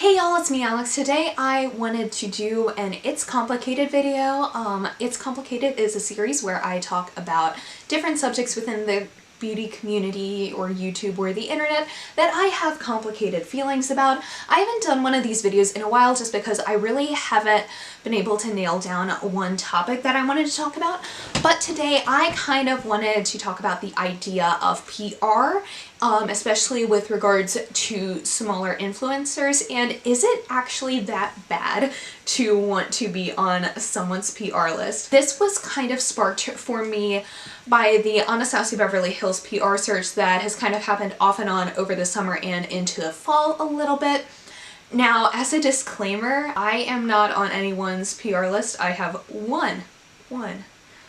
Hey y'all, it's me Alex. Today I wanted to do an It's Complicated video. It's Complicated is a series where I talk about different subjects within the beauty community or YouTube or the internet that I have complicated feelings about. I haven't done one of these videos in a while just because I really haven't been able to nail down one topic that I wanted to talk about, but today I kind of wanted to talk about the idea of PR, especially with regards to smaller influencers, and is it actually that bad to want to be on someone's PR list? This was kind of sparked for me by the Anastasia Beverly Hills PR search that has kind of happened off and on over the summer and into the fall a little bit. Now, as a disclaimer, I am not on anyone's PR list. I have one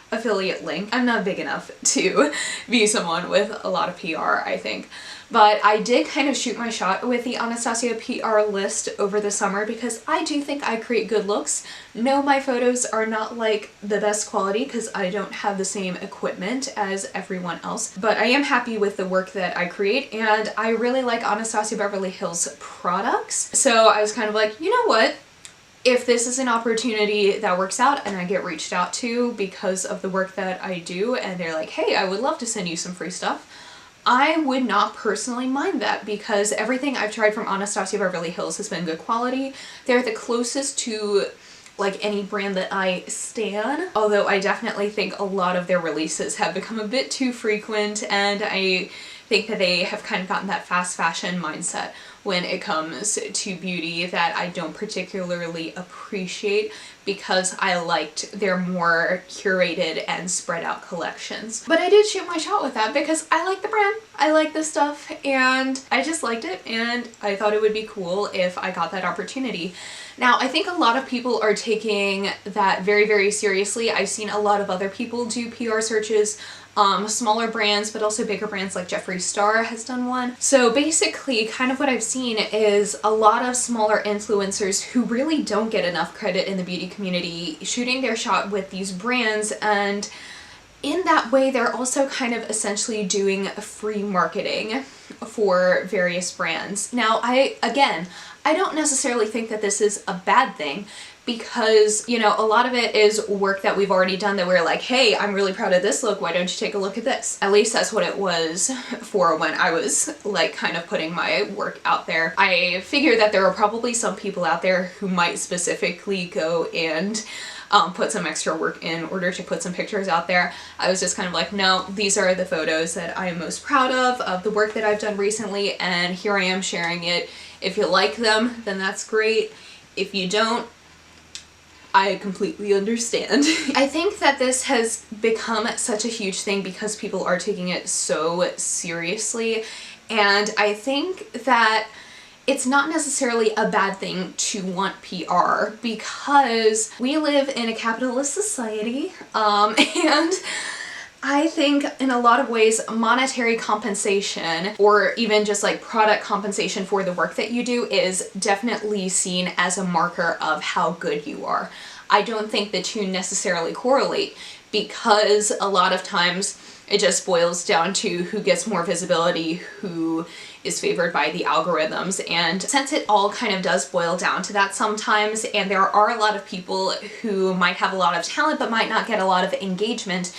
affiliate link. I'm not big enough to be someone with a lot of PR, I think. But I did kind of shoot my shot with the Anastasia PR list over the summer because I do think I create good looks. No, my photos are not like the best quality because I don't have the same equipment as everyone else, but I am happy with the work that I create and I really like Anastasia Beverly Hills products. So I was kind of like, you know what? If this is an opportunity that works out and I get reached out to because of the work that I do and they're like, hey, I would love to send you some free stuff, I would not personally mind that because everything I've tried from Anastasia Beverly Hills has been good quality. They're the closest to like any brand that I stan, although I definitely think a lot of their releases have become a bit too frequent and I think that they have kind of gotten that fast fashion mindset when it comes to beauty that I don't particularly appreciate because I liked their more curated and spread out collections. But I did shoot my shot with that because I like the brand, I like the stuff, and I just liked it and I thought it would be cool if I got that opportunity. Now, I think a lot of people are taking that very, very seriously. I've seen a lot of other people do PR searches, smaller brands, but also bigger brands like Jeffree Star has done one. So basically, kind of what I've seen is a lot of smaller influencers who really don't get enough credit in the beauty community shooting their shot with these brands, and in that way they're also kind of essentially doing free marketing for various brands. Now, I don't necessarily think that this is a bad thing because, you know, a lot of it is work that we've already done that we're like, hey, I'm really proud of this look, why don't you take a look at this? At least that's what it was for when I was like kind of putting my work out there. I figure that there are probably some people out there who might specifically go and put some extra work in order to put some pictures out there. I was just kind of like, no, these are the photos that I am most proud of the work that I've done recently, and here I am sharing it. If you like them, then that's great. If you don't, I completely understand. I think that this has become such a huge thing because people are taking it so seriously, and I think that it's not necessarily a bad thing to want PR because we live in a capitalist society, and I think in a lot of ways monetary compensation or even just like product compensation for the work that you do is definitely seen as a marker of how good you are. I don't think the two necessarily correlate because a lot of times it just boils down to who gets more visibility, who is favored by the algorithms, and since it all kind of does boil down to that sometimes, and there are a lot of people who might have a lot of talent but might not get a lot of engagement,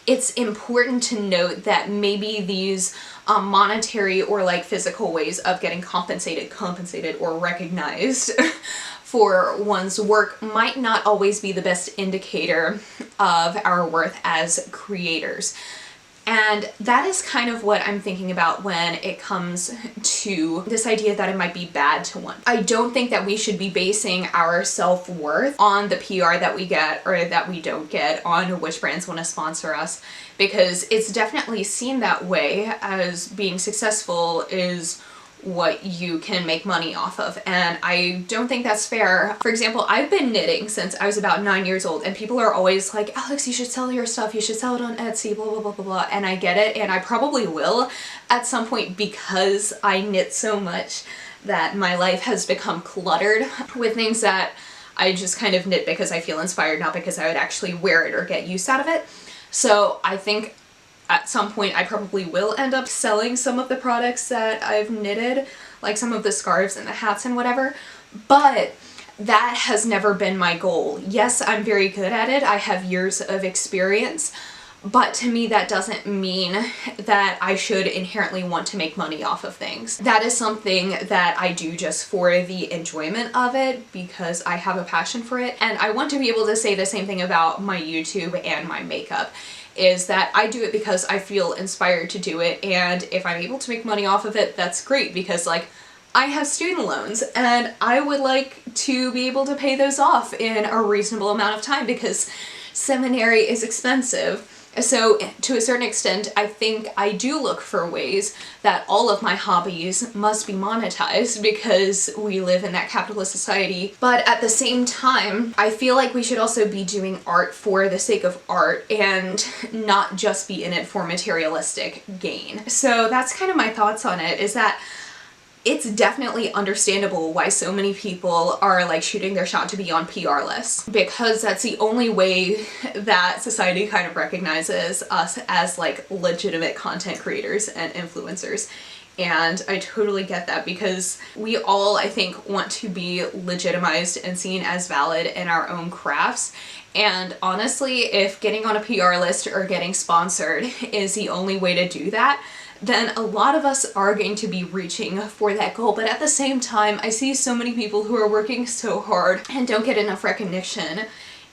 it's important to note that maybe these monetary or like physical ways of getting compensated or recognized for one's work might not always be the best indicator of our worth as creators. And that is kind of what I'm thinking about when it comes to this idea that it might be bad to want. I don't think that we should be basing our self-worth on the PR that we get or that we don't get on which brands want to sponsor us, because it's definitely seen that way as being successful is what you can make money off of, and I don't think that's fair. For example, I've been knitting since I was about 9 years old, and people are always like, Alex, you should sell your stuff, you should sell it on Etsy, blah blah blah blah blah, and I get it, and I probably will at some point because I knit so much that my life has become cluttered with things that I just kind of knit because I feel inspired, not because I would actually wear it or get use out of it. So I think at some point I probably will end up selling some of the products that I've knitted, like some of the scarves and the hats and whatever, But that has never been my goal. Yes, I'm very good at it. I have years of experience, but to me that doesn't mean that I should inherently want to make money off of things. That is something that I do just for the enjoyment of it because I have a passion for it, and I want to be able to say the same thing about my YouTube and my makeup, is that I do it because I feel inspired to do it, and if I'm able to make money off of it, that's great, because like I have student loans and I would like to be able to pay those off in a reasonable amount of time because seminary is expensive. So to a certain extent, I think I do look for ways that all of my hobbies must be monetized because we live in that capitalist society. But at the same time, I feel like we should also be doing art for the sake of art and not just be in it for materialistic gain. So that's kind of my thoughts on it, is that it's definitely understandable why so many people are like shooting their shot to be on PR lists, because that's the only way that society kind of recognizes us as like legitimate content creators and influencers. And I totally get that, because we all, I think, want to be legitimized and seen as valid in our own crafts. And honestly, if getting on a PR list or getting sponsored is the only way to do that, then a lot of us are going to be reaching for that goal. But at the same time, I see so many people who are working so hard and don't get enough recognition,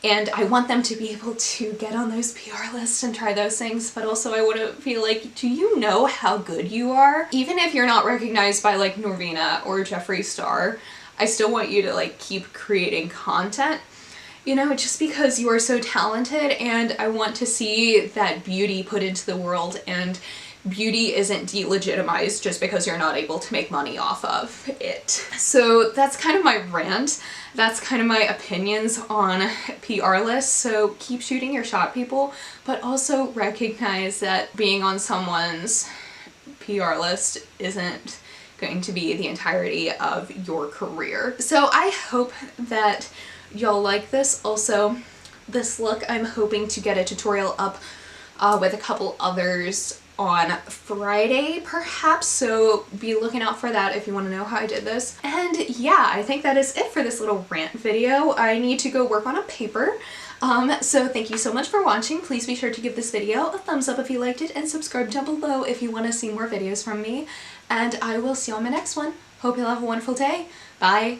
and I want them to be able to get on those PR lists and try those things, but also I want to feel like, do you know how good you are? Even if you're not recognized by like Norvina or Jeffree Star, I still want you to like keep creating content, you know, just because you are so talented, and I want to see that beauty put into the world, and beauty isn't delegitimized just because you're not able to make money off of it. So that's kind of my rant. That's kind of my opinions on PR lists. So keep shooting your shot, people, but also recognize that being on someone's PR list isn't going to be the entirety of your career. So I hope that y'all like this. Also, this look, I'm hoping to get a tutorial up with a couple others on Friday perhaps, so be looking out for that if you want to know how I did this. And yeah, I think that is it for this little rant video. I need to go work on a paper. So thank you so much for watching. Please be sure to give this video a thumbs up if you liked it, and subscribe down below if you want to see more videos from me. And I will see you on my next one. Hope you'll have a wonderful day. Bye!